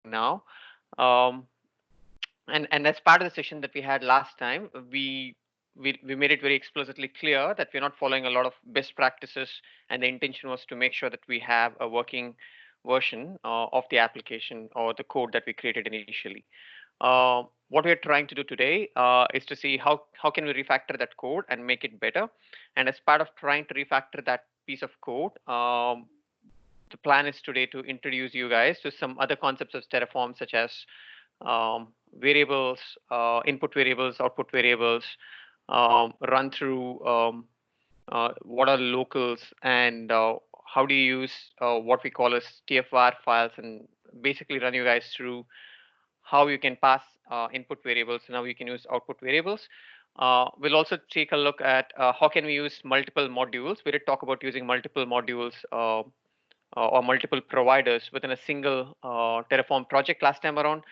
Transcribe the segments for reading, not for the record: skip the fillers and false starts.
now. Um, and as part of the session that we had last time, we made it very explicitly clear that we're not following a lot of best practices, and the intention was to make sure that we have a working version of the application or the code that we created initially. What we're trying to do today is to see how can we refactor that code and make it better. And as part of trying to refactor that piece of code, the plan is today to introduce you guys to some other concepts of Terraform, such as variables, input variables, output variables, run through what are locals, and how do you use what we call as TFR files, and basically run you guys through how you can pass input variables and how you can use output variables. We'll also take a look at how can we use multiple modules. We did talk about using multiple modules or multiple providers within a single Terraform project last time around.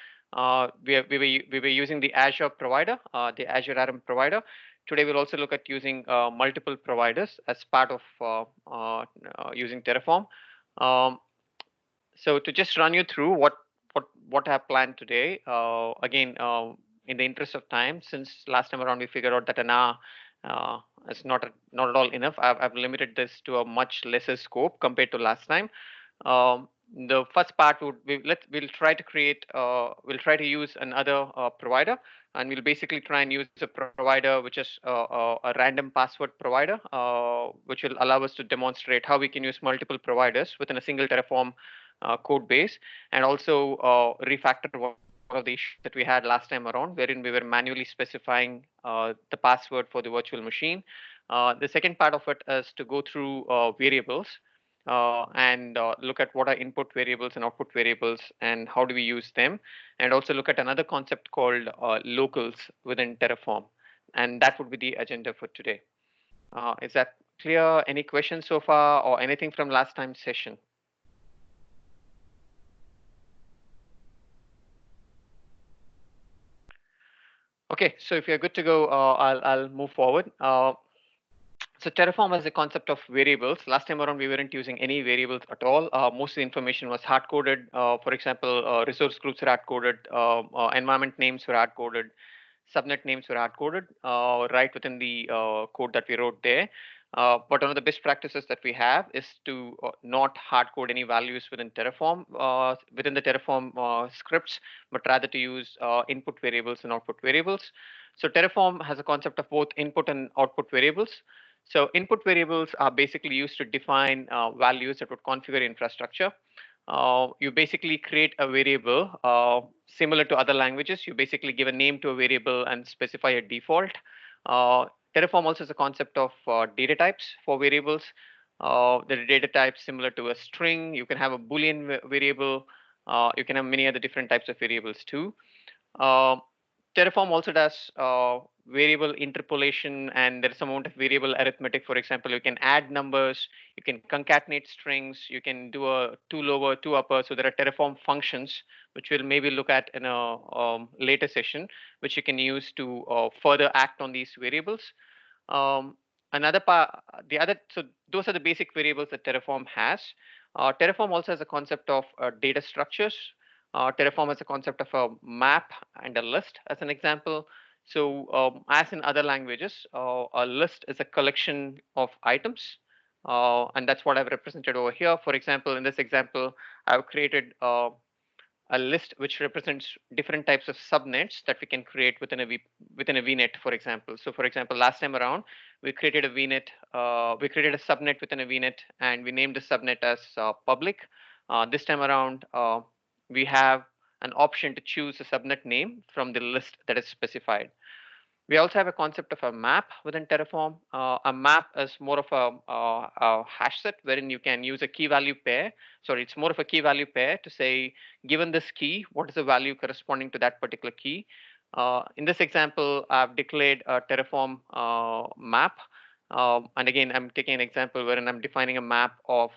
We were using the Azure provider, the Azure RM provider. Today we'll also look at using multiple providers as part of using Terraform. Um, so to just run you through what I have planned today, again, in the interest of time, since last time around we figured out that an hour is not at all enough. I've limited this to a much lesser scope compared to last time. Um, the first part would we'll try to create we'll try to use another provider, and we'll basically try and use a provider which is a random password provider, which will allow us to demonstrate how we can use multiple providers within a single Terraform code base, and also refactor one of the issues that we had last time around, wherein we were manually specifying the password for the virtual machine. The second part of it is to go through variables and look at what are input variables and output variables and how do we use them, and also look at another concept called locals within Terraform. And that would be the agenda for today. Is that clear? Any questions so far or anything from last time's session? Okay, so if you're good to go, I'll move forward. So Terraform has a concept of variables. Last time around, we weren't using any variables at all. Most of the information was hard-coded. For example, resource groups were hard-coded, environment names were hard-coded, subnet names were hard-coded right within the code that we wrote there. But one of the best practices that we have is to not hard code any values within Terraform, within the Terraform scripts, but rather to use input variables and output variables. So Terraform has a concept of both input and output variables. So input variables are basically used to define values that would configure infrastructure. You basically create a variable similar to other languages. You basically give a name to a variable and specify a default. Uh, Terraform also has a concept of data types for variables. The data types similar to a string. You can have a Boolean variable. You can have many other different types of variables too. Uh, Terraform also does variable interpolation, and there is some amount of variable arithmetic. For example, you can add numbers, you can concatenate strings, you can do a two lower, two upper. So there are Terraform functions, which we'll maybe look at in a later session, which you can use to further act on these variables. Um, Another part, the other, so those are the basic variables that Terraform has. Terraform also has a concept of data structures. Terraform has a concept of a map and a list as an example. So as in other languages, a list is a collection of items. And that's what I've represented over here. For example, in this example, I've created a list which represents different types of subnets that we can create within within a VNet, for example. So for example, last time around, we created a VNet, we created a subnet within a VNet, and we named the subnet as public. This time around, we have an option to choose a subnet name from the list that is specified. We also have a concept of a map within Terraform. A map is more of a hash set wherein you can use a key value pair. Sorry, it's more of a key value pair to say, given this key, what is the value corresponding to that particular key? In this example, I've declared a Terraform map. And again, I'm taking an example wherein I'm defining a map of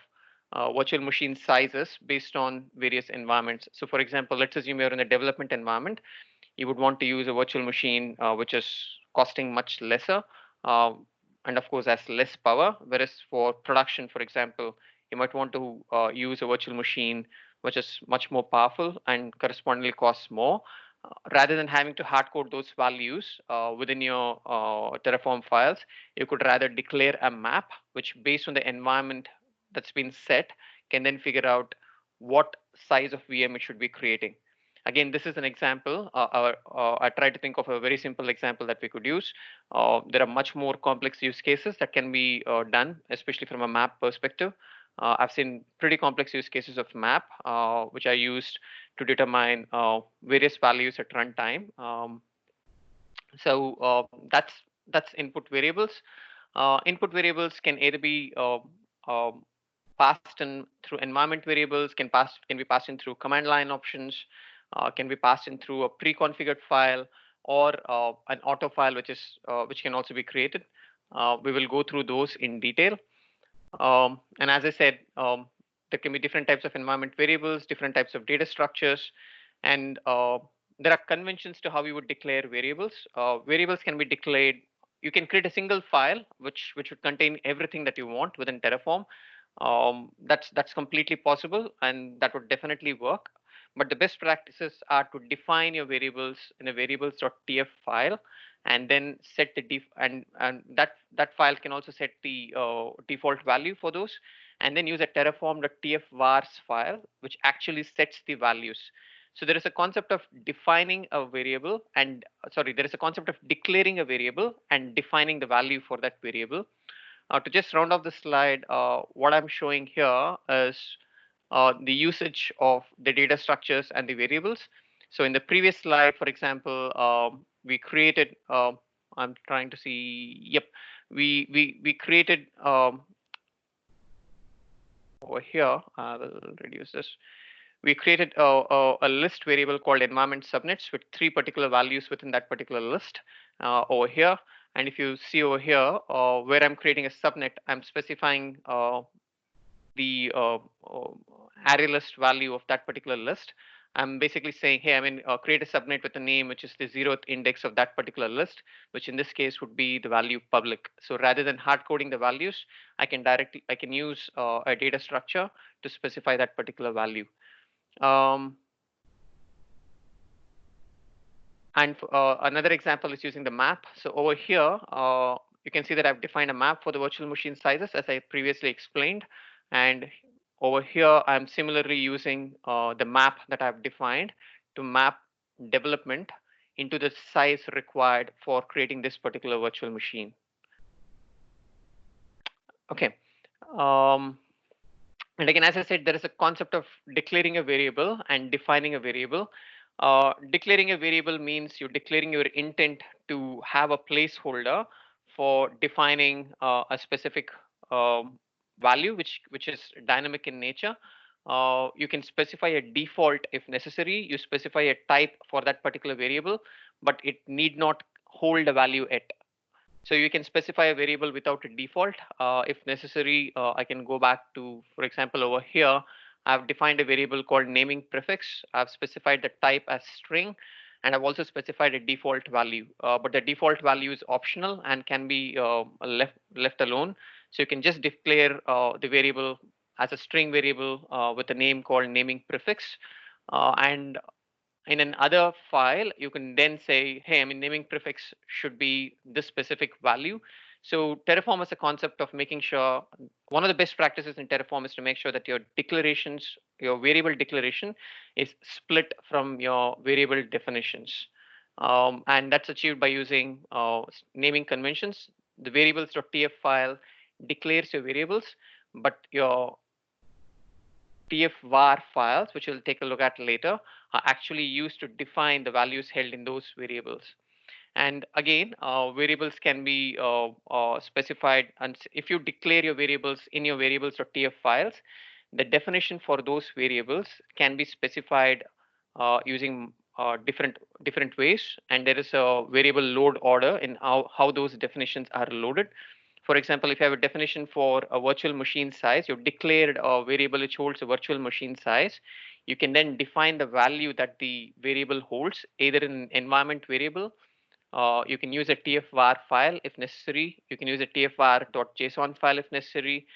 virtual machine sizes based on various environments. So for example, let's assume you're in a development environment. You would want to use a virtual machine which is costing much lesser, uh, and of course has less power. Whereas for production, for example, you might want to use a virtual machine which is much more powerful and correspondingly costs more. Rather than having to hard code those values within your Terraform files, you could rather declare a map which, based on the environment that's been set, can then figure out what size of VM it should be creating. Again, this is an example. I tried to think of a very simple example that we could use. There are much more complex use cases that can be done, especially from a map perspective. I've seen pretty complex use cases of map, which I used to determine various values at runtime. That's input variables. Input variables can either be passed in through environment variables, can be passed in through command line options, can be passed in through a pre-configured file, or an auto file, which can also be created. We will go through those in detail. And as I said, there can be different types of environment variables, different types of data structures, and there are conventions to how we would declare variables. Variables can be declared. You can create a single file which would contain everything that you want within Terraform. That's completely possible, and that would definitely work. But the best practices are to define your variables in a variables.tf file, and then set the and that file can also set the default value for those, and then use a terraform.tf vars file, which actually sets the values. So there is a concept of defining a variable and sorry, there is a concept of declaring a variable and defining the value for that variable. To just round off the slide, what I'm showing here is the usage of the data structures and the variables. So in the previous slide, for example, we created, I'm trying to see, yep, we created over here, I will reduce this. We created a list variable called environment subnets with 3 particular values within that particular list over here. And if you see over here, where I'm creating a subnet, I'm specifying the array list value of that particular list. I'm basically saying, hey, create a subnet with a name which is the 0th index of that particular list, which in this case would be the value public. So rather than hard coding the values, I can use a data structure to specify that particular value. And another example is using the map. So over here, you can see that I've defined a map for the virtual machine sizes, as I previously explained. And over here, I'm similarly using the map that I've defined to map development into the size required for creating this particular virtual machine. Okay. And again, as I said, there is a concept of declaring a variable and defining a variable. Declaring a variable means you're declaring your intent to have a placeholder for defining a specific value, which is dynamic in nature. You can specify a default if necessary. You specify a type for that particular variable, but it need not hold a value at. So you can specify a variable without a default. If necessary, I can go back to, for example, over here, I've defined a variable called naming prefix. I've specified the type as string, and I've also specified a default value. But the default value is optional and can be left alone. So you can just declare the variable as a string variable with a name called naming prefix. And in another file, you can then say, hey, naming prefix should be this specific value. So Terraform is a concept of making sure, one of the best practices in Terraform is to make sure that your declarations, your variable declaration is split from your variable definitions. And that's achieved by using naming conventions. The variables.tf file declares your variables, but your tf-var files, which we'll take a look at later, are actually used to define the values held in those variables. And again, variables can be specified, and if you declare your variables in your variables.tf files, the definition for those variables can be specified using different ways, and there is a variable load order in how those definitions are loaded. For example, if you have a definition for a virtual machine size, you've declared a variable which holds a virtual machine size. You can then define the value that the variable holds, either in an environment variable. You can use a tf-var file if necessary. You can use a tf-var.json file if necessary.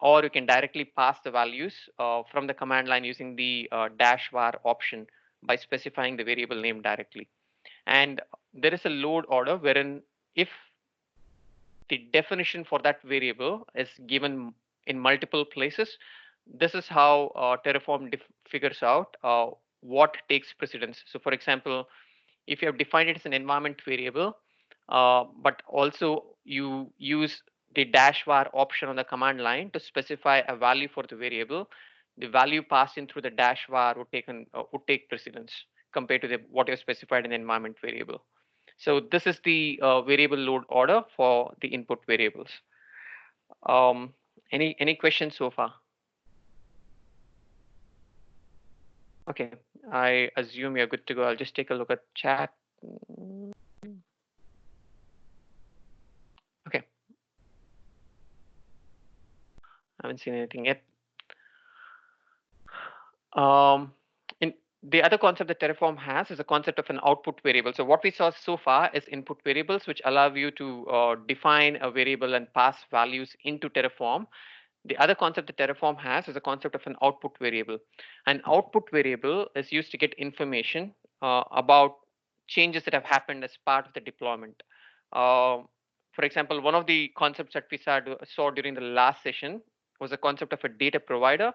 or you can directly pass the values from the command line using the dash var option by specifying the variable name directly. And there is a load order wherein if the definition for that variable is given in multiple places, this is how Terraform figures out what takes precedence. So for example, if you have defined it as an environment variable, but also you use the dash var option on the command line to specify a value for the variable, the value passed in through the dash var would take precedence compared to what you specified in the environment variable. So this is the variable load order for the input variables. Any questions so far? Okay, I assume you're good to go. I'll just take a look at chat. Okay. I haven't seen anything yet. In the other concept that Terraform has is a concept of an output variable. So what we saw so far is input variables, which allow you to define a variable and pass values into Terraform. The other concept that Terraform has is a concept of an output variable. An output variable is used to get information about changes that have happened as part of the deployment. Uh, for example, one of the concepts that we saw during the last session was the concept of a data provider.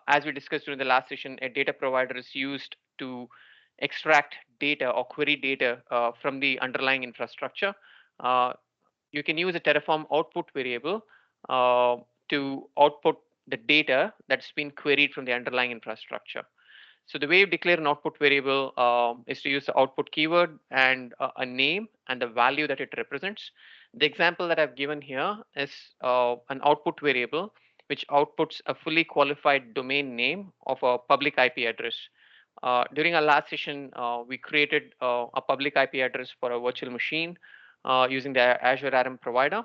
As we discussed during the last session, a data provider is used to extract data or query data from the underlying infrastructure. You can use a Terraform output variable to output the data that's been queried from the underlying infrastructure. So the way you declare an output variable is to use the output keyword and a name and the value that it represents. The example that I've given here is an output variable which outputs a fully qualified domain name of a public IP address. During our last session, we created a public IP address for a virtual machine using the Azure RM provider.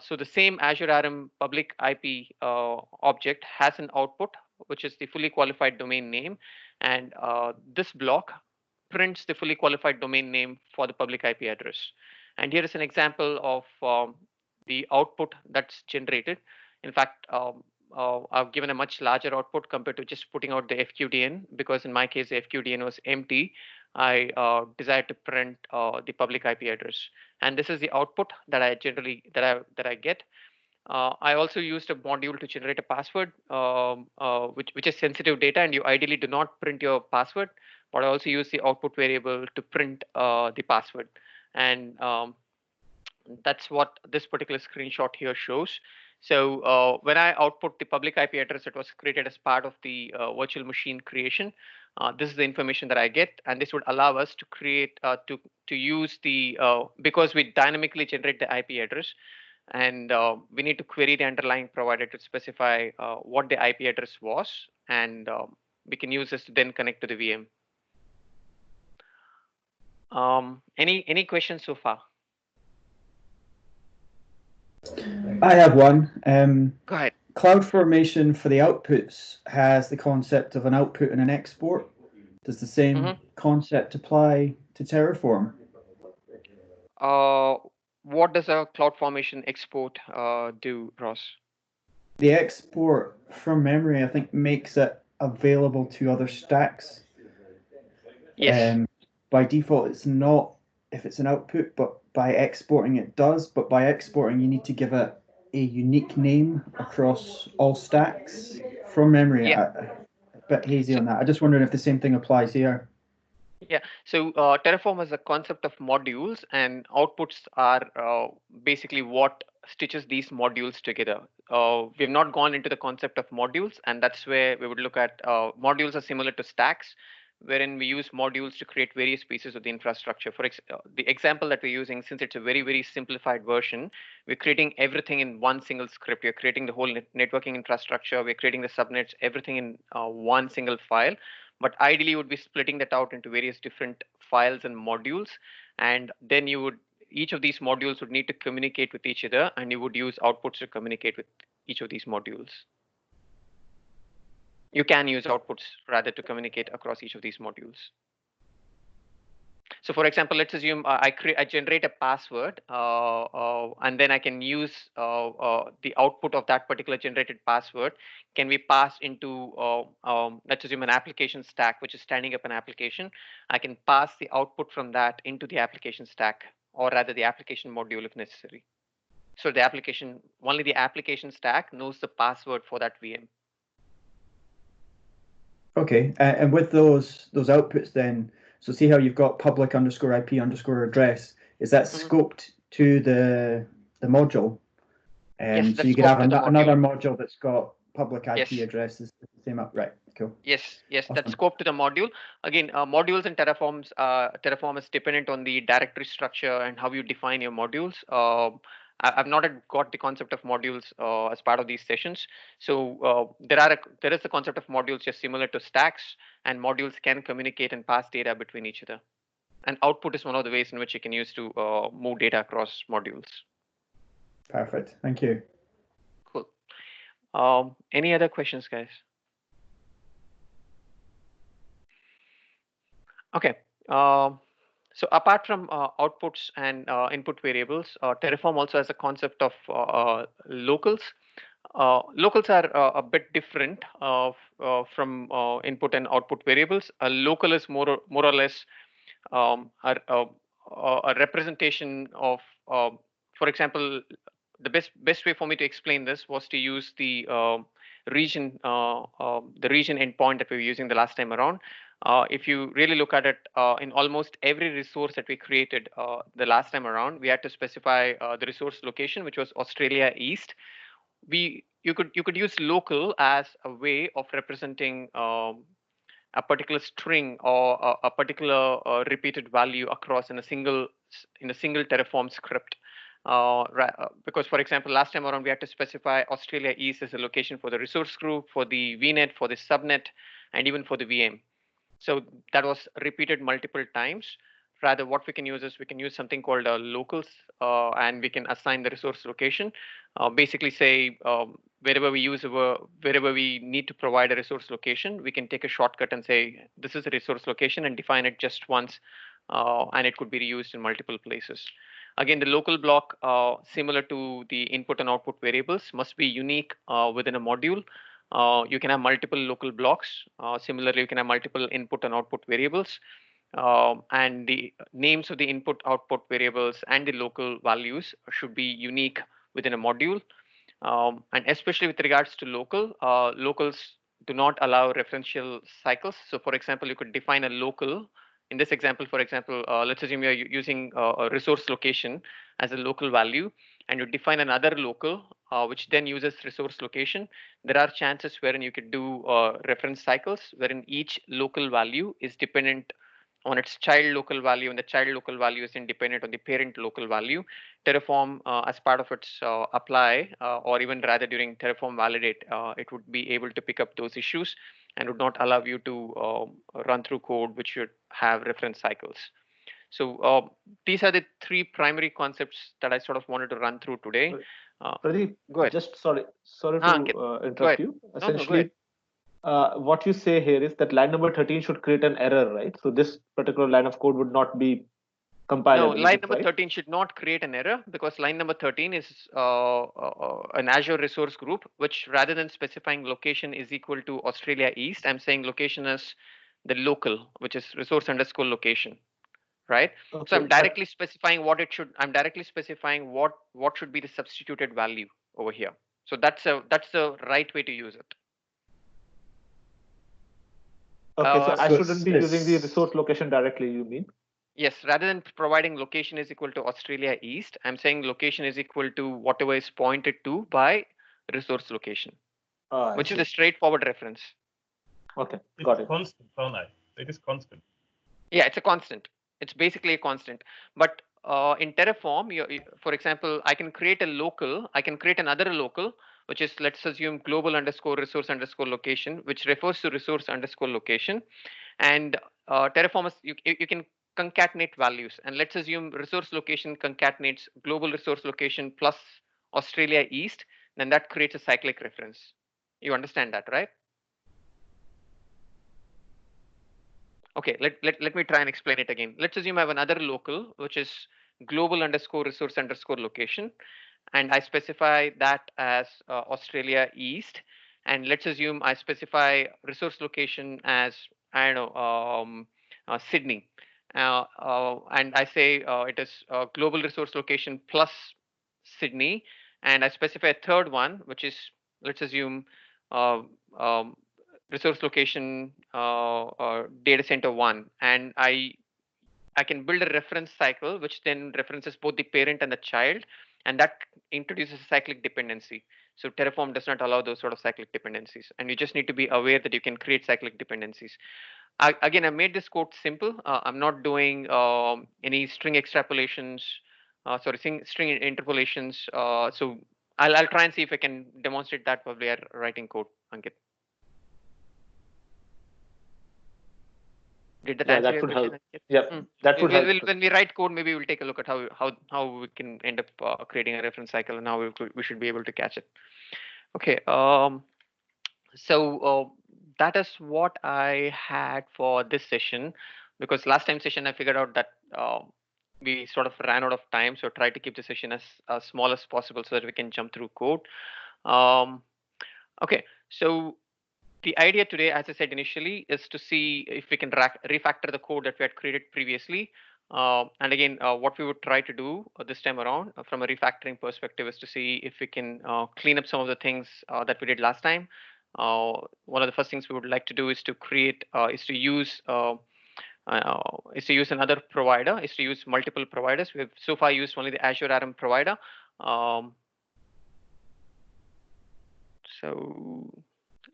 So the same Azure RM public IP object has an output, which is the fully qualified domain name. And this block prints the fully qualified domain name for the public IP address. And here is an example of the output that's generated. In fact, I've given a much larger output compared to just putting out the FQDN, because in my case, the FQDN was empty. I desired to print the public IP address. And this is the output that I get. I also used a module to generate a password, which is sensitive data, and you ideally do not print your password. But I also use the output variable to print the password, and that's what this particular screenshot here shows. So when I output the public IP address that was created as part of the virtual machine creation, this is the information that I get, and this would allow us to create to use the because we dynamically generate the IP address, and we need to query the underlying provider to specify what the IP address was, and we can use this to then connect to the VM. Any questions so far? I have one. Go ahead. CloudFormation for the outputs has the concept of an output and an export. Does the same concept apply to Terraform? What does a CloudFormation export do, Ross? The export from memory, I think, makes it available to other stacks. Yes. By default, it's not if it's an output, but by exporting it does. But by exporting, you need to give it a unique name across all stacks from memory. Yeah. A bit hazy on that. I just wondering if the same thing applies here. Yeah, so Terraform has a concept of modules, and outputs are basically what stitches these modules together. We've not gone into the concept of modules, and that's where we would look at modules are similar to stacks, wherein we use modules to create various pieces of the infrastructure. The example that we're using, since it's a very, very simplified version, we're creating everything in one single script. We're creating the whole networking infrastructure. We're creating the subnets, everything in one single file. But ideally, you would be splitting that out into various different files and modules. And then each of these modules would need to communicate with each other, and you would use outputs to communicate with each of these modules. You can use outputs rather to communicate across each of these modules. So for example, let's assume I generate a password, and then I can use the output of that particular generated password can be passed into, let's assume, an application stack, which is standing up an application. I can pass the output from that into the application stack, or rather the application module if necessary. So the application, only the application stack knows the password for that VM. Okay, and with those outputs then, so see how you've got public underscore IP underscore address, is that scoped to the module? Yes, So that's you could have scoped to the another module. module that's got public IP Yes. addresses, the same up, right? Cool. Yes, that's Awesome. scope to the module. Again, modules in Terraform is dependent on the directory structure and how you define your modules. I've not yet got the concept of modules as part of these sessions. So there is the concept of modules just similar to stacks, and modules can communicate and pass data between each other. And output is one of the ways in which you can use to move data across modules. Perfect. Thank you. Cool. Any other questions, guys? Okay. So apart from outputs and input variables, Terraform also has a concept of locals. Locals are a bit different from input and output variables. A local is more or less a representation of, for example, the best way for me to explain this was to use the region endpoint that we were using the last time around. If you really look at it, in almost every resource that we created the last time around, we had to specify the resource location, which was Australia East. You could use local as a way of representing a particular string or a particular repeated value across in a single Terraform script. Because, for example, last time around we had to specify Australia East as a location for the resource group, for the VNet, for the subnet, and even for the VM. So that was repeated multiple times. Rather, what we can use is we can use something called locals, and we can assign the resource location. Basically, say wherever we need to provide a resource location, we can take a shortcut and say this is a resource location and define it just once, and it could be reused in multiple places. Again, the local block, similar to the input and output variables, must be unique within a module. You can have multiple local blocks. Similarly, you can have multiple input and output variables. And the names of the input output variables and the local values should be unique within a module. And especially with regards to locals do not allow referential cycles. So for example, you could define a local. In this example, for example, let's assume you're using a resource location as a local value, and you define another local, which then uses resource location. There are chances wherein you could do reference cycles, wherein each local value is dependent on its child local value, and the child local value is independent on the parent local value. Terraform, as part of its apply, or even rather during Terraform validate, it would be able to pick up those issues and would not allow you to run through code which should have reference cycles. So these are the three primary concepts that I sort of wanted to run through today. Pradeep, Go ahead. just sorry to interrupt you. No, go Essentially, ahead. what you say here is that line number 13 should create an error, right? So this particular line of code would not be compilable. No, line number 13 should not create an error, because line number 13 is an Azure resource group, which rather than specifying location is equal to Australia East, I'm saying location is the local, which is resource underscore location, right? Okay, so I'm directly specifying what should be the substituted value over here. So that's the right way to use it. Okay, so I So shouldn't be using the resource location directly, you mean? Yes, rather than providing location is equal to Australia East, I'm saying location is equal to whatever is pointed to by resource location, which is a straightforward reference. Okay, got it. Constant, aren't they? It is constant. Yeah, it's a constant. It's basically a constant. But in Terraform, for example, I can create a local. I can create another local, which is, let's assume, global underscore resource underscore location, which refers to resource underscore location. And Terraform is, you can concatenate values. And let's assume resource location concatenates global resource location plus Australia East. Then that creates a cyclic reference. You understand that, right? Okay, let me try and explain it again. Let's assume I have another local, which is global underscore resource underscore location, and I specify that as Australia East. And let's assume I specify resource location as, I don't know, Sydney. And I say it is global resource location plus Sydney. And I specify a third one, which is, let's assume, uh, um, resource location data center one. And I can build a reference cycle, which then references both the parent and the child, and that introduces a cyclic dependency. So Terraform does not allow those sort of cyclic dependencies, and you just need to be aware that you can create cyclic dependencies. Again, I made this code simple. I'm not doing any string extrapolations, sorry, string interpolations. So I'll try and see if I can demonstrate that while we are writing code, Ankit. Did that Yeah, answer that your would question? help. Ankit? Yeah, that would help. When we write code, maybe we'll take a look at how we can end up creating a reference cycle and how we should be able to catch it. Okay. So that is what I had for this session, because last time session I figured out that we sort of ran out of time, so try to keep the session as small as possible so that we can jump through code. Okay, so the idea today, as I said initially, is to see if we can refactor the code that we had created previously. And again, what we would try to do this time around from a refactoring perspective is to see if we can clean up some of the things that we did last time. One of the first things we would like to do is to create, is to use another provider, is to use multiple providers. We've so far used only the Azure RM provider. So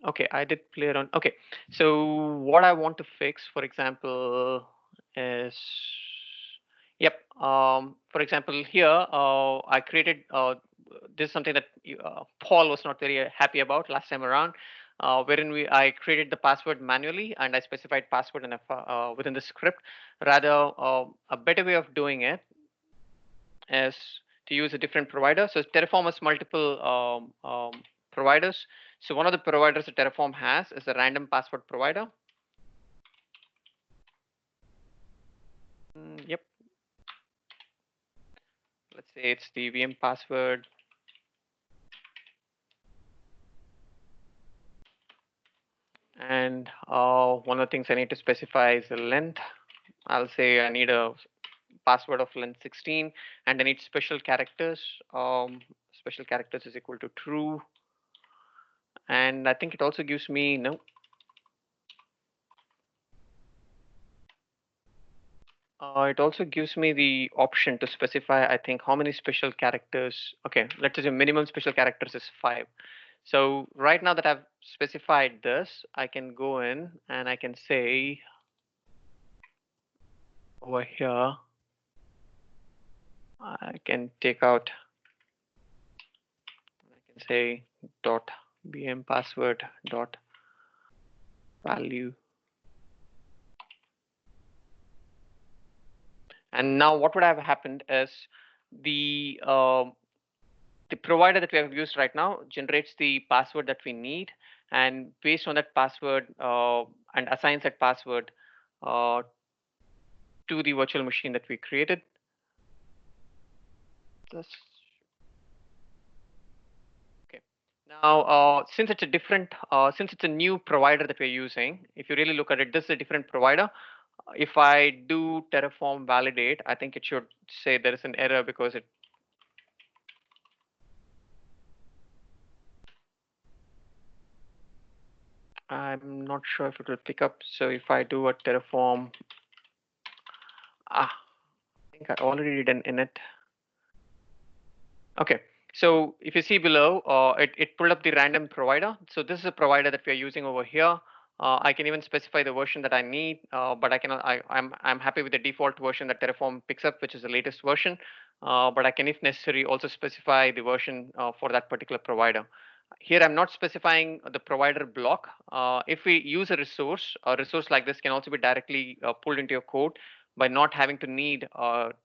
okay, I did play around. Okay, so what I want to fix, for example, is, yep. For example, here I created this is something that Paul was not very happy about last time around, wherein I created the password manually and I specified password in within the script. Rather, a better way of doing it is to use a different provider. So Terraform has multiple providers. So one of the providers that Terraform has is a random password provider. Yep. Let's say it's the VM password. And one of the things I need to specify is the length. I'll say I need a password of length 16, and I need special characters. Special characters is equal to true. And I think it also gives me, no, it also gives me the option to specify, I think, how many special characters. Okay, let's assume minimum special characters is 5. So right now that I've specified this, I can go in and I can say over here, I can take out, I can say dot bm password dot value. And now what would have happened is the provider that we have used right now generates the password that we need, and based on that password and assigns that password to the virtual machine that we created. Okay. Now, since it's a different, since it's a new provider that we're using, if you really look at it, this is a different provider. If I do Terraform validate, I think it should say there is an error because it. I'm not sure if it will pick up. So if I do a Terraform, I think I already did an init. Okay, so if you see below, it pulled up the random provider. So this is a provider that we are using over here. I can even specify the version that I need, but I cannot. I'm happy with the default version that Terraform picks up, which is the latest version. But I can, if necessary, also specify the version for that particular provider. Here, I'm not specifying the provider block. If we use a resource like this can also be directly pulled into your code by not having to need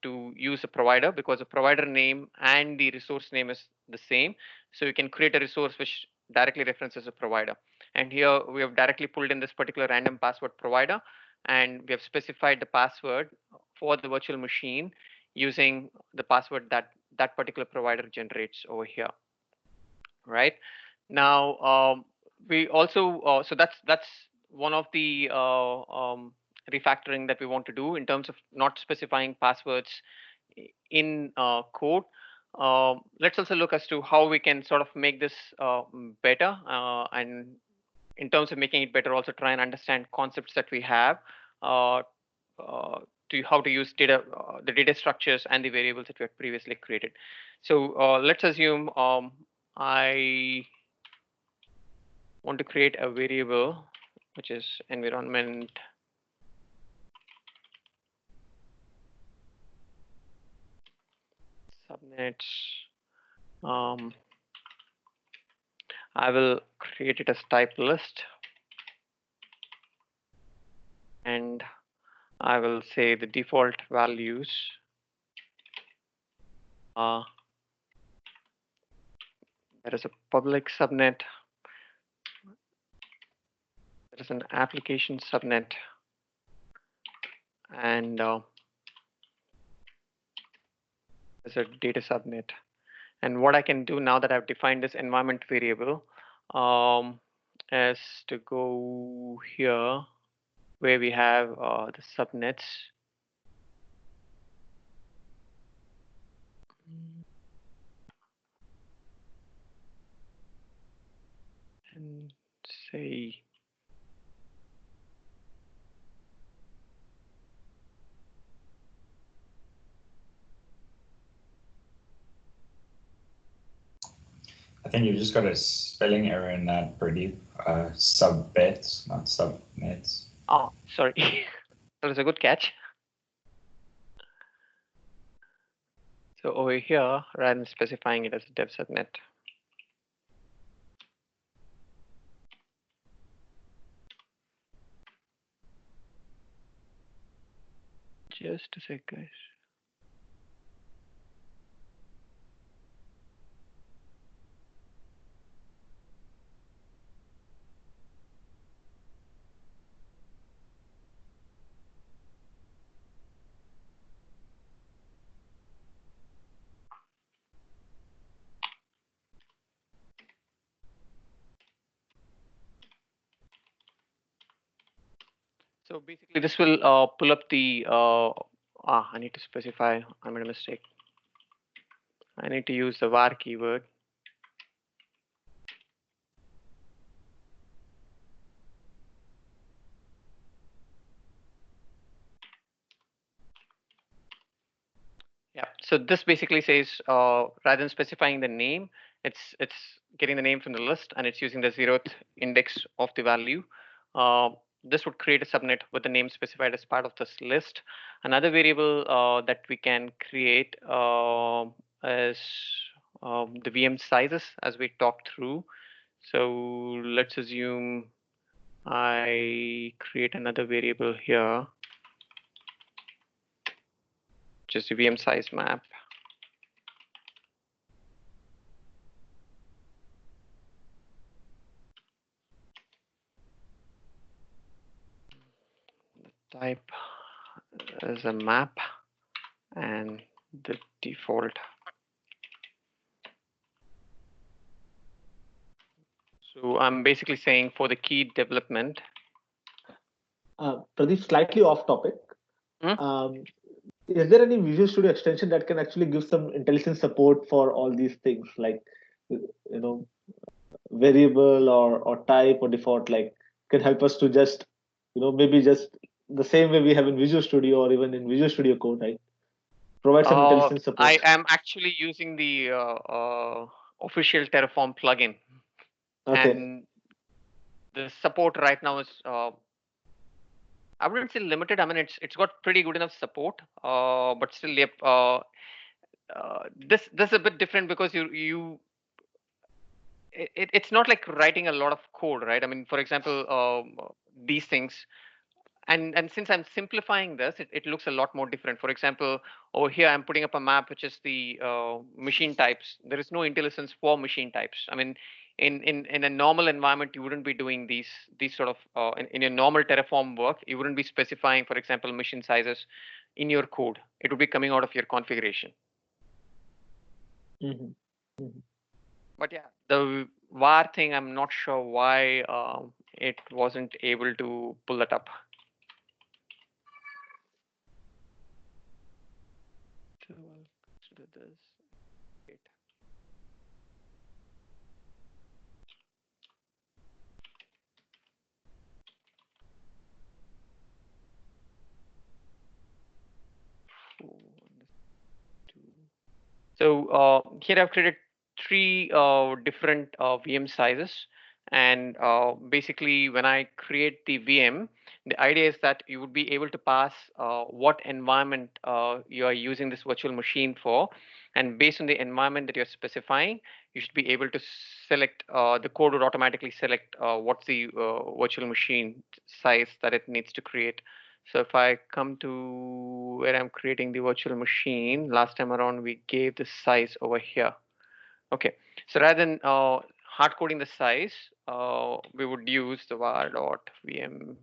to use a provider, because the provider name and the resource name is the same. So you can create a resource which directly references a provider. And here we have directly pulled in this particular random password provider. and we have specified the password for the virtual machine using the password that that particular provider generates over here. Right now, we also so that's one of the refactoring that we want to do in terms of not specifying passwords in code. Let's also look as to how we can sort of make this better, and in terms of making it better, also try and understand concepts that we have uh, to how to use data, the data structures and the variables that we had previously created. So let's assume I want to create a variable which is environment subnets. I will create it as type list, and I will say the default values. There is a public subnet. There is an application subnet, and there's a data subnet. And what I can do now that I've defined this environment variable is to go here where we have the subnets. And say I think you just got a spelling error in that, Pradeep. Subbits, not subnets. Oh, sorry. That was a good catch. So over here, rather than specifying it as a dev subnet, just a sec, guys. So basically, this will pull up the. I need to specify. I made a mistake. I need to use the var keyword. Yeah. So this basically says rather than specifying the name, it's getting the name from the list and it's using the 0th index of the value. This would create a subnet with the name specified as part of this list. Another variable that we can create is the VM sizes, as we talked through. So let's assume I create another variable here, which is the VM size map. Type as a map and the default. So I'm basically saying for the key development. Pradeep, slightly off topic. Is there any Visual Studio extension that can actually give some intelligent support for all these things, like variable or type or default, like can help us to just maybe just the same way we have in Visual Studio or even in Visual Studio Code, right? Provide some intelligent support. I am actually using the official Terraform plugin, and the support right now is I wouldn't say limited. I mean, it's got pretty good enough support, but still, yep. This is a bit different because it's not like writing a lot of code, right? I mean, for example, these things. And since I'm simplifying this, it looks a lot more different. For example, over here, I'm putting up a map, which is the machine types. There is no IntelliSense for machine types. I mean, in a normal environment, you wouldn't be doing these sort of in your normal Terraform work. You wouldn't be specifying, for example, machine sizes in your code. It would be coming out of your configuration. But yeah, the var thing, I'm not sure why it wasn't able to pull that up. So I'll consider this. Great. So here I've created three different VM sizes. And basically, when I create the VM, the idea is that you would be able to pass what environment you are using this virtual machine for. And based on the environment that you're specifying, you should be able to select, the code would automatically select what's the virtual machine size that it needs to create. So if I come to where I'm creating the virtual machine, last time around we gave the size over here. Okay, so rather than hard coding the size, we would use the var.vm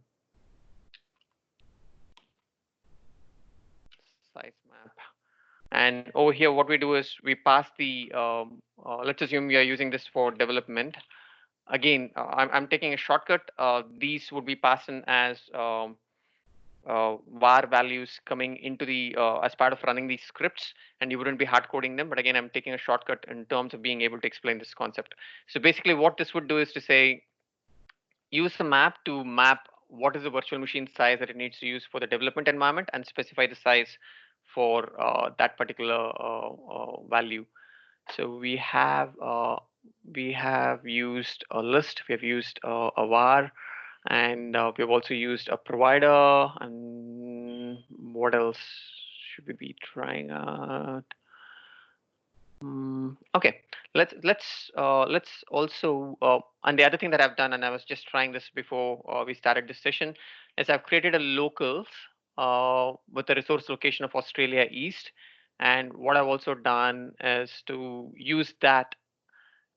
size map. And over here, what we do is we pass the, let's assume we are using this for development. Again, I'm taking a shortcut. These would be passed in as var values coming into the as part of running these scripts, and you wouldn't be hard coding them. But again, I'm taking a shortcut in terms of being able to explain this concept. So basically what this would do is to say, use the map to map what is the virtual machine size that it needs to use for the development environment, and specify the size for that particular value. So we have used a list, we have used a var, and we've also used a provider. And what else should we be trying out? Okay, let's also and the other thing that I've done, and I was just trying this before we started this session, is I've created a locals with the resource location of Australia East. And what I've also done is to use that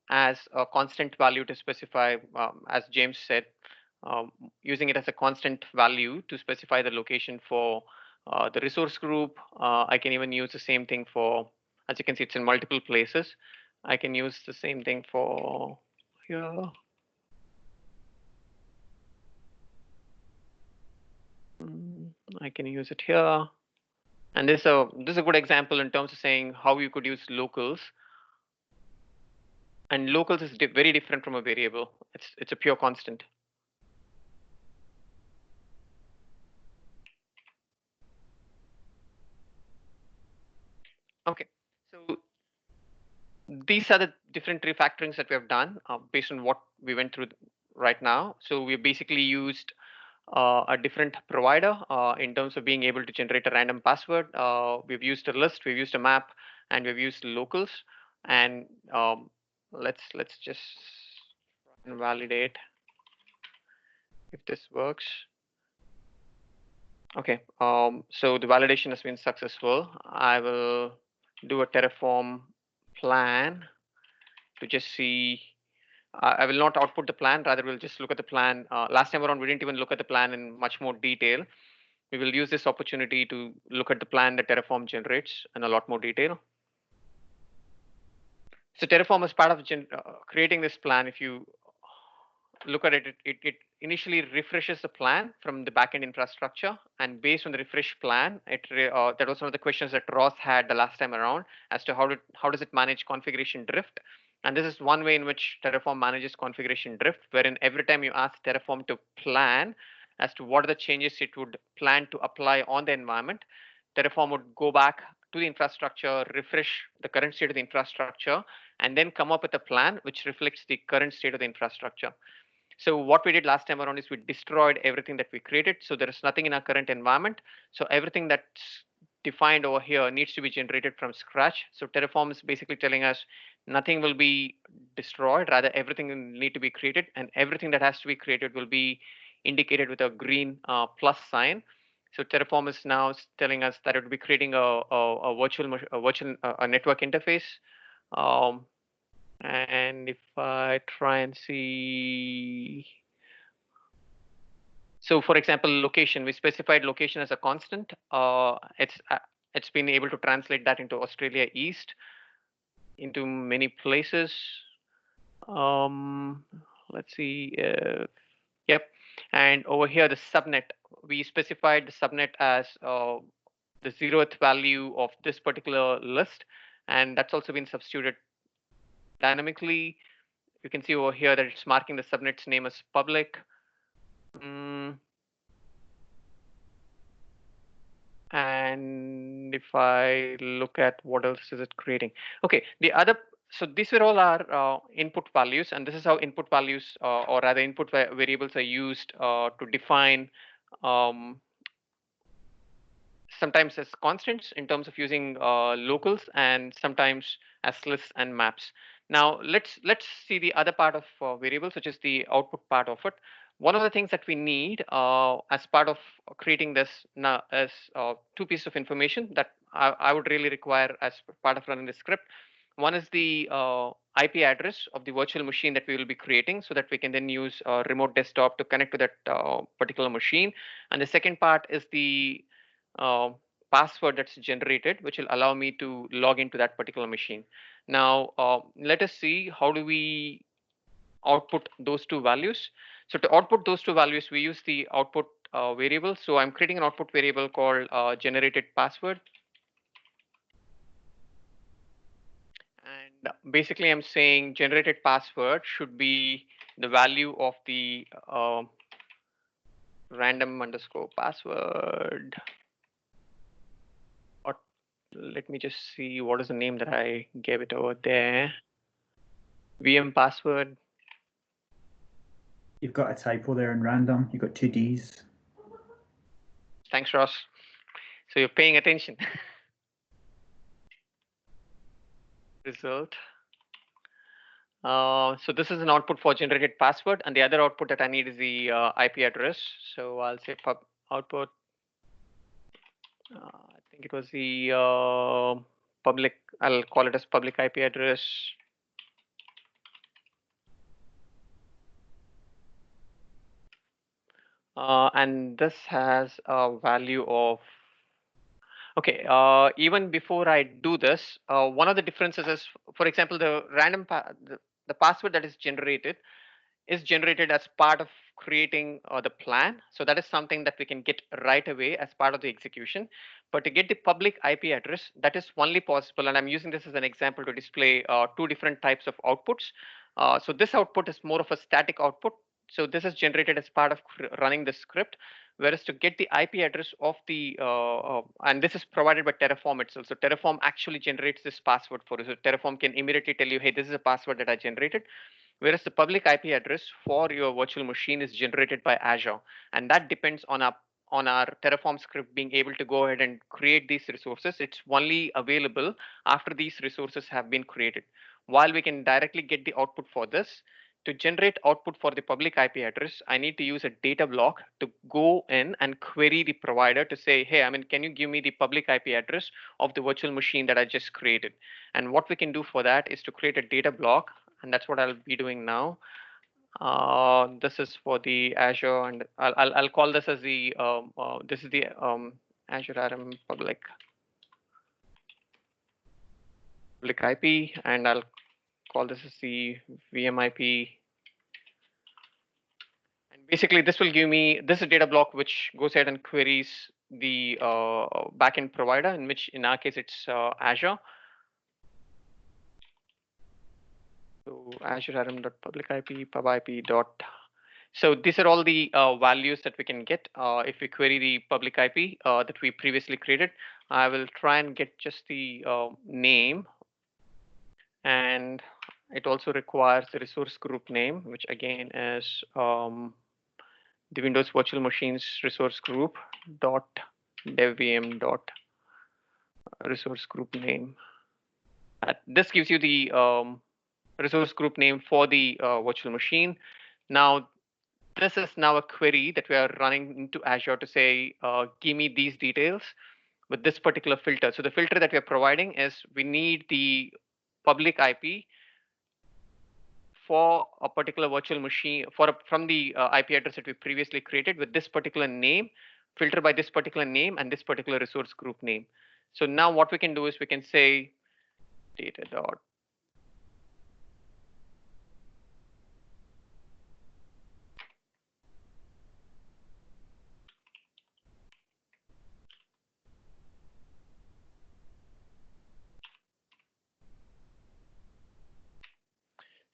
as a constant value to specify, as James said, using it as a constant value to specify the location for the resource group. I can even use the same thing for, as you can see, it's in multiple places. I can use the same thing for here. I can use it here. And this is a good example in terms of saying how you could use locals. And locals is very different from a variable. It's a pure constant. Okay, so these are the different refactorings that we have done based on what we went through right now. So we basically used a different provider in terms of being able to generate a random password. We've used a list, we've used a map, and we've used locals. And let's just validate if this works. Okay, so the validation has been successful. I will do a Terraform plan to just see. I will not output the plan, rather we'll just look at the plan. Last time around, we didn't even look at the plan in much more detail. We will use this opportunity to look at the plan that Terraform generates in a lot more detail. So Terraform, as part of creating this plan, if you look at it, it initially refreshes the plan from the backend infrastructure, and based on the refresh plan, that was one of the questions that Ross had the last time around as to how does it manage configuration drift. And this is one way in which Terraform manages configuration drift, wherein every time you ask Terraform to plan as to what are the changes it would plan to apply on the environment, Terraform would go back to the infrastructure, refresh the current state of the infrastructure, and then come up with a plan which reflects the current state of the infrastructure. So what we did last time around is we destroyed everything that we created. So there is nothing in our current environment. So everything that's defined over here needs to be generated from scratch. So Terraform is basically telling us nothing will be destroyed, rather everything will need to be created, and everything that has to be created will be indicated with a green plus sign. So Terraform is now telling us that it will be creating a virtual network interface. And if I try and see, so for example, location, we specified location as a constant. It's been able to translate that into Australia East, into many places. Um, let's see. Yep. And over here, the subnet, we specified the subnet as the 0th value of this particular list, and that's also been substituted dynamically. You can see over here that it's marking the subnet's name as public. And if I look at what else is it creating? Okay, the other, so these were all our input values, and this is how input values or rather input variables are used to define sometimes as constants in terms of using locals, and sometimes as lists and maps. Now let's see the other part of variables, which is the output part of it. One of the things that we need as part of creating this now is two pieces of information that I would really require as part of running the script. One is the IP address of the virtual machine that we will be creating, so that we can then use remote desktop to connect to that particular machine. And the second part is the uh, password that's generated, which will allow me to log into that particular machine. Now, let us see how do we output those two values. So to output those two values, we use the output variable. So I'm creating an output variable called generated password. And basically, I'm saying generated password should be the value of the random underscore password. Or let me just see what is the name that I gave it over there. VM password. You've got a typo there in random. You've got 2 Ds. Thanks, Ross. So you're paying attention. Result. So this is an output for generated password, and the other output that I need is the IP address. So I'll say pub output. I think it was the public. I'll call it as public IP address. And this has a value of. Okay, even before I do this, one of the differences is, for example, the random the password that is generated as part of creating the plan. So that is something that we can get right away as part of the execution. But to get the public IP address, that is only possible, and I'm using this as an example to display two different types of outputs. So this output is more of a static output. So this is generated as part of running the script. Whereas to get the IP address of the, and this is provided by Terraform itself. So Terraform actually generates this password for you. So Terraform can immediately tell you, hey, this is a password that I generated. Whereas the public IP address for your virtual machine is generated by Azure. And that depends on our Terraform script being able to go ahead and create these resources. It's only available after these resources have been created. While we can directly get the output for this, to generate output for the public IP address, I need to use a data block to go in and query the provider to say, hey, can you give me the public IP address of the virtual machine that I just created? And what we can do for that is to create a data block, and that's what I'll be doing now. This is for the Azure, and I'll call this as the this is the Azure RM public IP, and I'll call this as the VMIP. And basically, this will give me this is a data block which goes ahead and queries the backend provider, in which in our case it's Azure. So Azure RM.public IP, pub IP dot. So these are all the values that we can get if we query the public IP that we previously created. I will try and get just the name, and it also requires the resource group name, which again is the Windows Virtual Machines resource group dot devvm dot resource group name. This gives you the resource group name for the virtual machine. Now, this is now a query that we are running into Azure to say, give me these details with this particular filter. So the filter that we're providing is we need the public IP for a particular virtual machine from the IP address that we previously created with this particular name, filter by this particular name and this particular resource group name. So now what we can do is we can say data dot.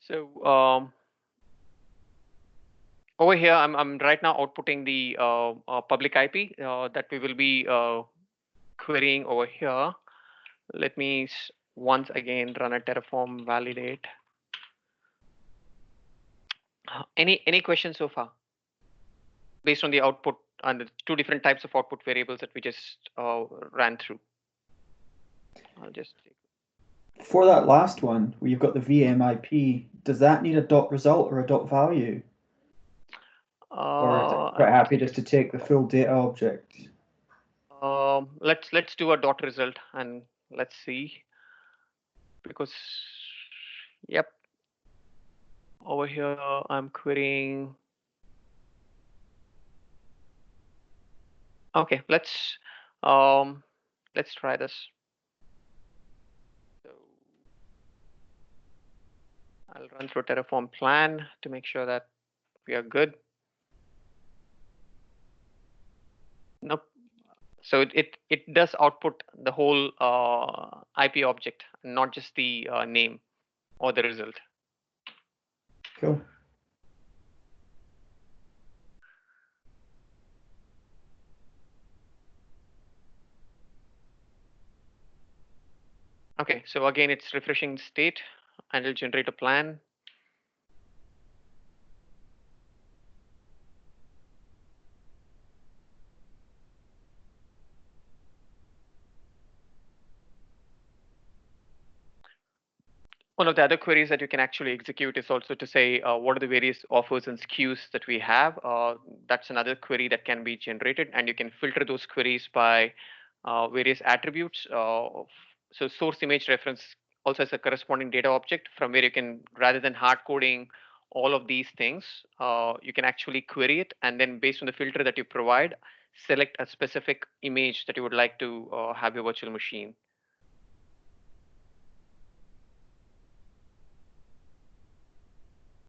So over here, I'm right now outputting the public IP that we will be querying over here. Let me once again run a Terraform validate. Any questions so far based on the output and the two different types of output variables that we just ran through? I'll just For that last one, where you've got the VMIP, does that need a dot result or a dot value? Or is it quite happy just to take the full data object? Let's do a dot result and let's see, because yep, over here I'm querying. Okay, let's try this. So I'll run through Terraform plan to make sure that we are good. Nope. So it does output the whole IP object, not just the name or the result. Cool. Okay, so again, it's refreshing state and it'll generate a plan. One of the other queries that you can actually execute is also to say, what are the various offers and SKUs that we have? That's another query that can be generated, and you can filter those queries by various attributes. So source image reference also has a corresponding data object from where you can, rather than hard coding all of these things, you can actually query it. And then based on the filter that you provide, select a specific image that you would like to have your virtual machine.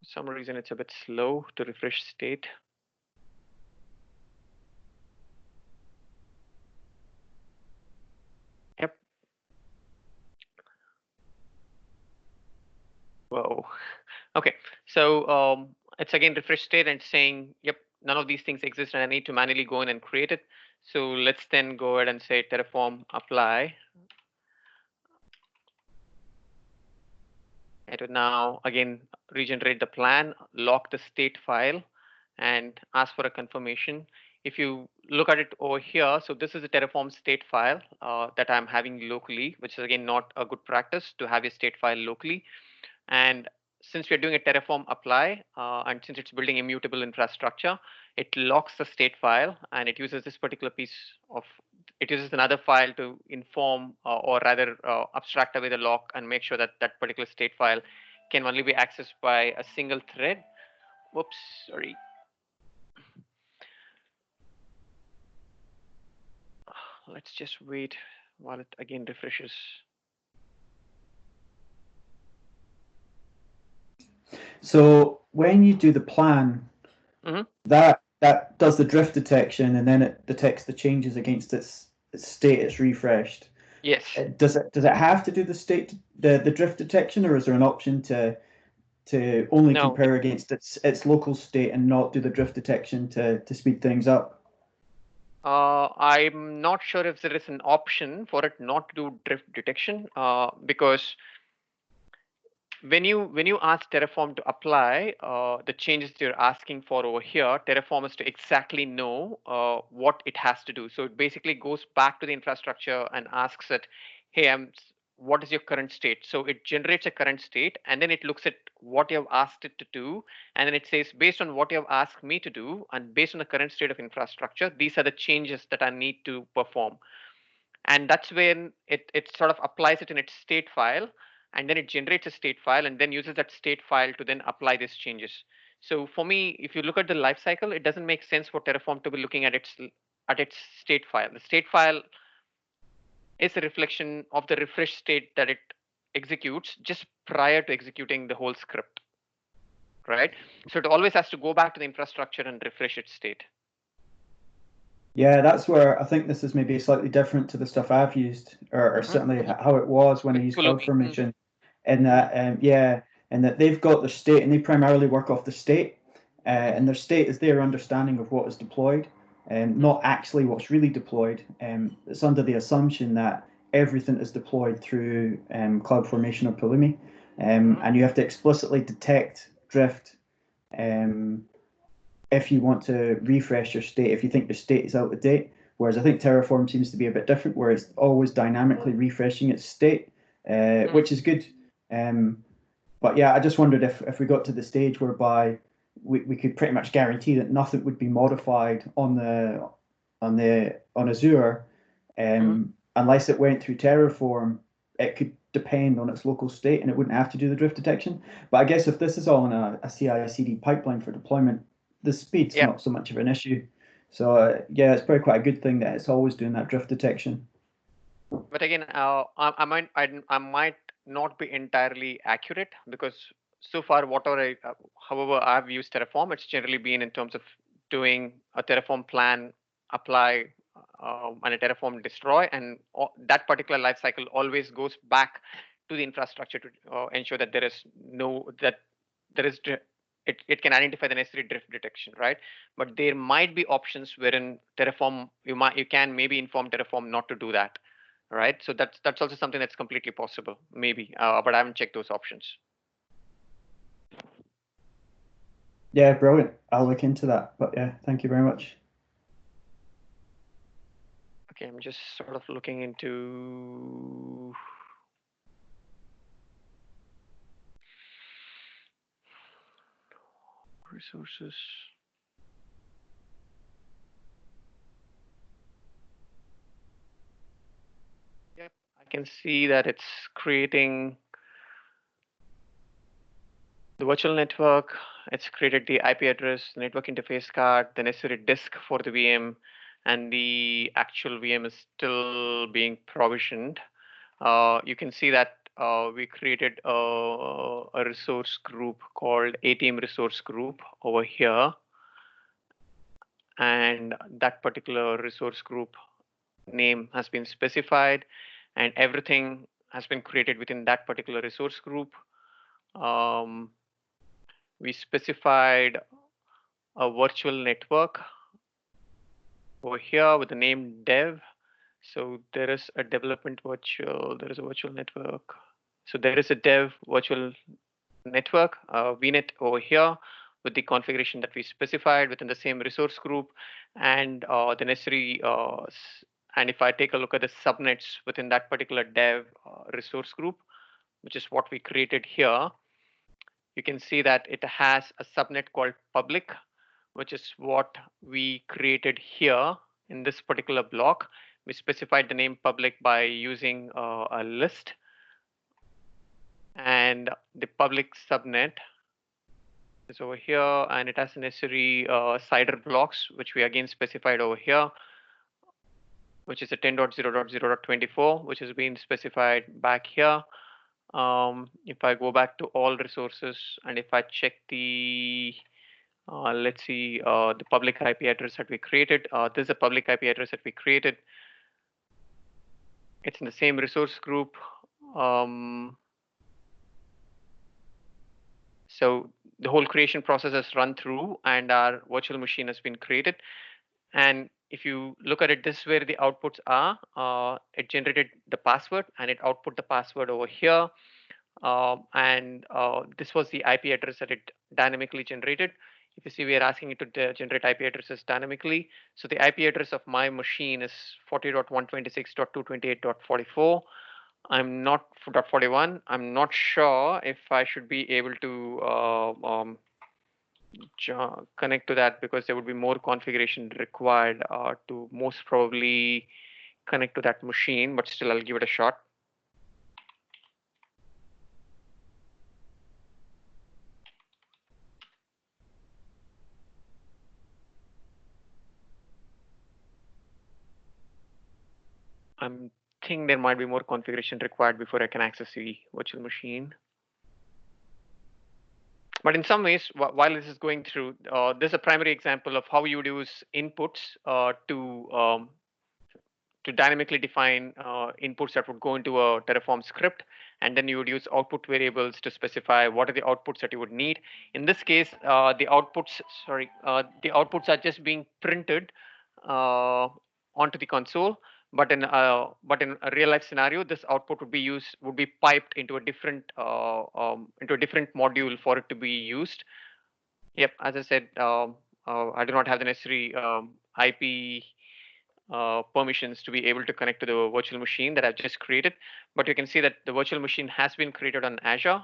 For some reason, it's a bit slow to refresh state. Yep. Whoa. Okay. So it's again refresh state and saying, yep, none of these things exist and I need to manually go in and create it. So let's then go ahead and say Terraform apply. It would now again regenerate the plan, lock the state file, and ask for a confirmation. If you look at it over here, so this is a Terraform state file that I'm having locally, which is again not a good practice to have your state file locally. And since we're doing a Terraform apply, and since it's building immutable infrastructure, it locks the state file and it uses this particular piece of, it uses another file to inform or rather abstract away the lock and make sure that that particular state file can only be accessed by a single thread. Whoops, sorry. Let's just wait while it again refreshes. So when you do the plan, that does the drift detection, and then it detects the changes against its state it's refreshed. Yes. Does it have to do the drift detection, or is there an option to only compare against its local state and not do the drift detection to speed things up? I'm not sure if there is an option for it not to do drift detection, because when you ask Terraform to apply the changes that you're asking for over here, Terraform is to exactly know what it has to do. So it basically goes back to the infrastructure and asks it, hey, what is your current state? So it generates a current state, and then it looks at what you have asked it to do, and then it says, based on what you have asked me to do, and based on the current state of infrastructure, these are the changes that I need to perform. And that's when it sort of applies it in its state file. and then it generates a state file and then uses that state file to then apply these changes. So for me, if you look at the life cycle, it doesn't make sense for Terraform to be looking at its state file. The state file is a reflection of the refresh state that it executes just prior to executing the whole script, right? So it always has to go back to the infrastructure and refresh its state. Yeah, that's where I think this is maybe slightly different to the stuff I've used, or certainly how it was when I used CloudFormation. In that, yeah, and that they've got their state, and they primarily work off the state, and their state is their understanding of what is deployed, and not actually what's really deployed. It's under the assumption that everything is deployed through CloudFormation or Pulumi, and you have to explicitly detect drift. If you want to refresh your state, if you think your state is out of date. Whereas I think Terraform seems to be a bit different, where it's always dynamically refreshing its state, which is good. But yeah, I just wondered if we got to the stage whereby we could pretty much guarantee that nothing would be modified on Azure, unless it went through Terraform. It could depend on its local state, and it wouldn't have to do the drift detection. But I guess if this is all in a CI/CD pipeline for deployment, the speed's not so much of an issue. So yeah, it's probably quite a good thing that it's always doing that drift detection. But again, I might not be entirely accurate, because so far, however I've used Terraform, it's generally been in terms of doing a Terraform plan, apply, and a Terraform destroy, and that particular life cycle always goes back to the infrastructure to ensure that it can identify the necessary drift detection, right? But there might be options wherein Terraform, you can maybe inform Terraform not to do that, right? So that's also something that's completely possible, maybe, but I haven't checked those options. Yeah, brilliant. I'll look into that. But yeah, thank you very much. Okay, I'm just sort of looking into. Resources. Yep, I can see that it's creating the virtual network. It's created the IP address, the network interface card, the necessary disk for the VM, and the actual VM is still being provisioned. You can see that we created a resource group called A-Team Resource Group over here. And that particular resource group name has been specified, and everything has been created within that particular resource group. We specified a virtual network over here with the name dev. So there is a development virtual, there is a virtual network. So there is a dev virtual network, VNet over here, with the configuration that we specified within the same resource group, and the necessary, and if I take a look at the subnets within that particular dev resource group, which is what we created here, you can see that it has a subnet called public, which is what we created here in this particular block. We specified the name public by using a list, and the public subnet is over here, and it has necessary CIDR blocks, which we again specified over here, which is a 10.0.0.24, which has been specified back here. If I go back to all resources, and if I check the, let's see, the public IP address that we created, this is a public IP address that we created. It's in the same resource group. So the whole creation process has run through, and our virtual machine has been created. And if you look at it, this is where the outputs are. It generated the password, and it output the password over here. This was the IP address that it dynamically generated. If you see, we are asking it to generate IP addresses dynamically. So the IP address of my machine is 40.126.228.44. I'm not 41. I'm not sure if I should be able to connect to that, because there would be more configuration required to most probably connect to that machine, but still I'll give it a shot. I'm thinking there might be more configuration required before I can access the virtual machine. But in some ways, while this is going through, this is a primary example of how you would use inputs to dynamically define inputs that would go into a Terraform script, and then you would use output variables to specify what are the outputs that you would need. In this case, the outputs are just being printed onto the console. But in a real life scenario, this output would be piped into a different module for it to be used. Yep, as I said, I do not have the necessary IP permissions to be able to connect to the virtual machine that I've just created. But you can see that the virtual machine has been created on Azure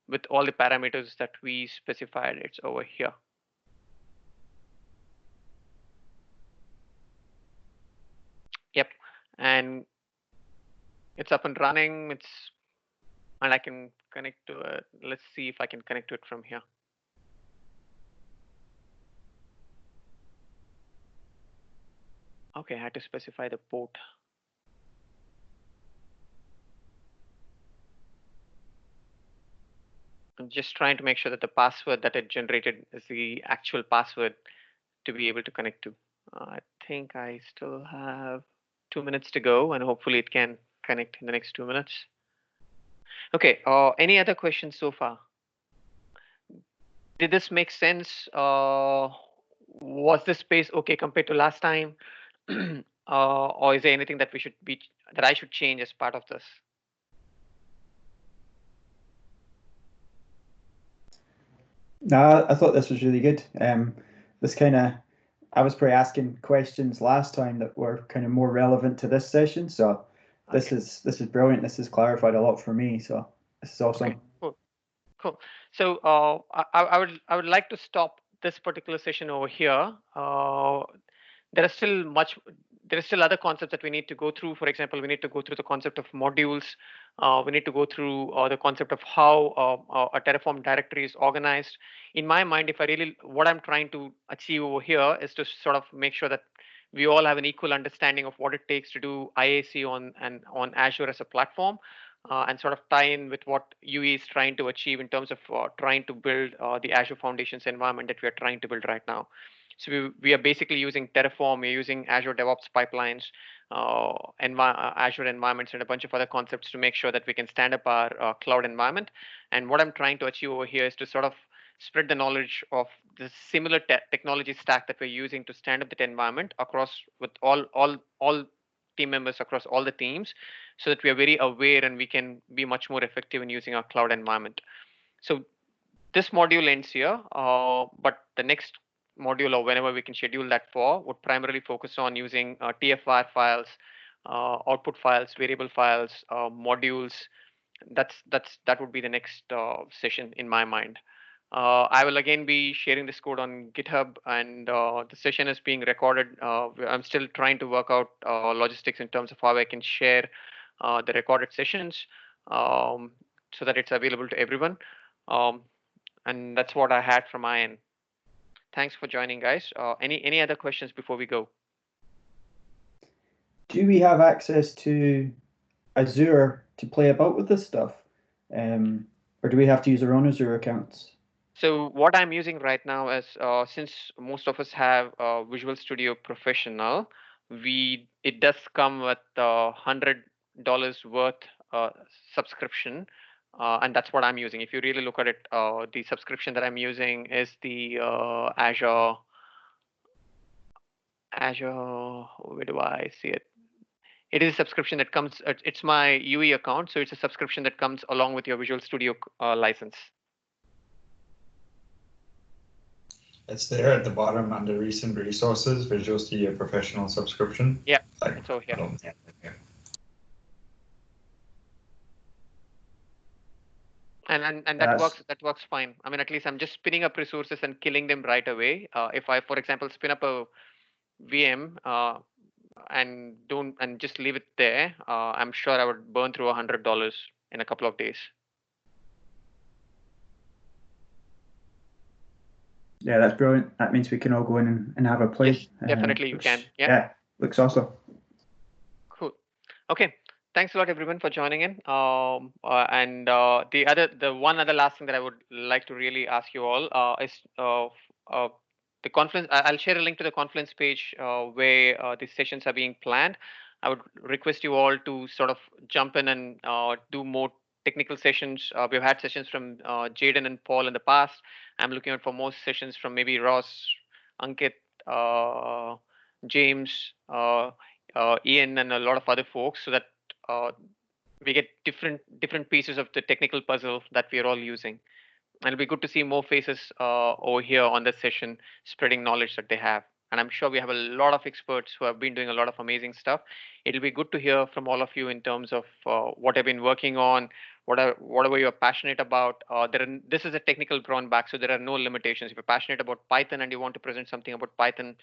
with all the parameters that we specified. It's over here. Yep, and it's up and running. And I can connect to it. Let's see if I can connect to it from here. Okay, I had to specify the port. I'm just trying to make sure that the password that it generated is the actual password to be able to connect to. I think I still have 2 minutes to go, and hopefully it can connect in the next 2 minutes. Okay, any other questions so far? Did this make sense? Was this space okay compared to last time? Or is there anything that I should change as part of this? No, I thought this was really good. I was probably asking questions last time that were kind of more relevant to this session. So this is brilliant. This has clarified a lot for me. So this is awesome. Okay, cool. So I would like to stop this particular session over here. There are still other concepts that we need to go through. For example, we need to go through the concept of modules. We need to go through the concept of how a Terraform directory is organized. In my mind, what I'm trying to achieve over here is to sort of make sure that we all have an equal understanding of what it takes to do IAC on Azure as a platform, and sort of tie in with what UE is trying to achieve in terms of trying to build the Azure Foundations environment that we are trying to build right now. So we are basically using Terraform, we're using Azure DevOps pipelines, Azure environments, and a bunch of other concepts to make sure that we can stand up our cloud environment. And what I'm trying to achieve over here is to sort of spread the knowledge of the similar technology stack that we're using to stand up that environment across with all team members across all the teams, so that we are very aware and we can be much more effective in using our cloud environment. So this module ends here, but the next module, or whenever we can schedule that for, would primarily focus on using TFR files, output files, variable files, modules. That would be the next session in my mind. I will again be sharing this code on GitHub, and the session is being recorded. I'm still trying to work out logistics in terms of how I can share the recorded sessions, so that it's available to everyone. And that's what I had from my end. Thanks for joining, guys. Any other questions before we go? Do we have access to Azure to play about with this stuff? Or do we have to use our own Azure accounts? So what I'm using right now is, since most of us have Visual Studio Professional, it does come with $100 worth subscription, and that's what I'm using. If you really look at it, the subscription that I'm using is the Azure. Where do I see it? It is a subscription that comes. It's my UE account, so it's a subscription that comes along with your Visual Studio license. It's there at the bottom under recent resources, Visual Studio Professional subscription. Yeah, it's over here. And that works fine. I mean, at least I'm just spinning up resources and killing them right away. If I, for example, spin up a VM and just leave it there, I'm sure I would burn through $100 in a couple of days. Yeah, that's brilliant. That means we can all go in and have a play. Yes, definitely you can. Yeah. Yeah, looks awesome. Okay. Thanks a lot, everyone, for joining in. The one other last thing that I would like to really ask you all is the Confluence. I'll share a link to the Confluence page where these sessions are being planned. I would request you all to sort of jump in and do more technical sessions. We've had sessions from Jaden and Paul in the past. I'm looking out for more sessions from maybe Ross, Ankit, James, Ian, and a lot of other folks, so that we get different pieces of the technical puzzle that we are all using. And it'll be good to see more faces over here on this session, spreading knowledge that they have. And I'm sure we have a lot of experts who have been doing a lot of amazing stuff. It'll be good to hear from all of you in terms of what I've been working on, whatever you're passionate about. This is a technical brown bag, so there are no limitations. If you're passionate about Python and you want to present something about Python,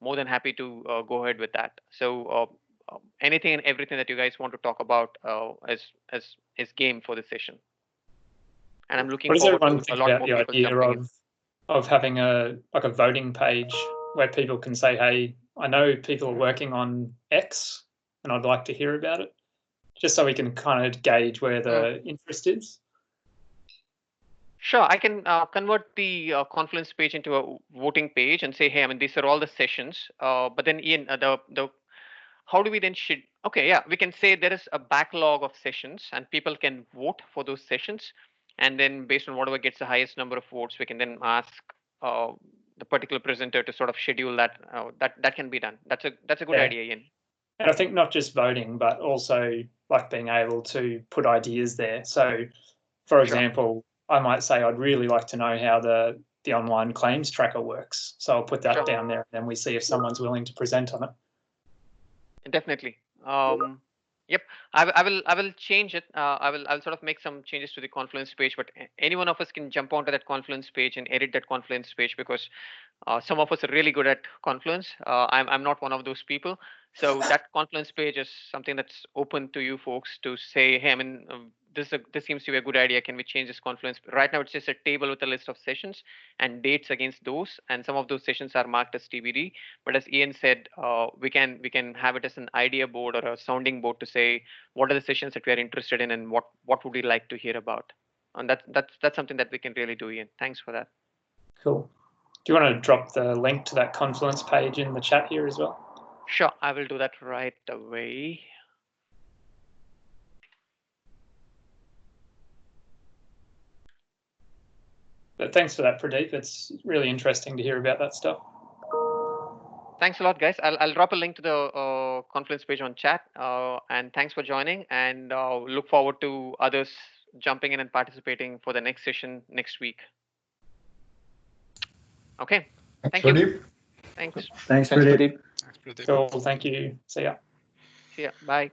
more than happy to go ahead with that. So anything and everything that you guys want to talk about is game for this session. And I'm looking forward to a lot more people jumping in. Of having a voting page where people can say, hey, I know people are working on X and I'd like to hear about it, just so we can kind of gauge where the interest is. Sure, I can convert the Confluence page into a voting page and say, hey, I mean, these are all the sessions. But then Ian, how do we then okay, yeah, we can say there is a backlog of sessions and people can vote for those sessions. And then based on whatever gets the highest number of votes, we can then ask the particular presenter to sort of schedule that. That can be done. That's a good idea, Ian. And I think not just voting, but also like being able to put ideas there. So, for example, I might say I'd really like to know how the online claims tracker works. So I'll put that down there, and then we see if someone's willing to present on it. Definitely. Yep. I will change it. I'll sort of make some changes to the Confluence page, but any one of us can jump onto that Confluence page and edit that Confluence page, because some of us are really good at Confluence. I'm not one of those people. So that Confluence page is something that's open to you folks to say, hey, I mean, this seems to be a good idea. Can we change this Confluence? Right now, it's just a table with a list of sessions and dates against those, and some of those sessions are marked as TBD. But as Ian said, we can have it as an idea board or a sounding board to say what are the sessions that we are interested in and what would we like to hear about. And that's something that we can really do, Ian. Thanks for that. Cool. Do you want to drop the link to that Confluence page in the chat here as well? Sure, I will do that right away. But thanks for that, Pradeep. It's really interesting to hear about that stuff. Thanks a lot, guys. I'll drop a link to the Confluence page on chat. And thanks for joining. And look forward to others jumping in and participating for the next session next week. Okay. Thank you. Thanks. Thanks, Pradeep. Cool. Thank you. See ya. See ya. Bye.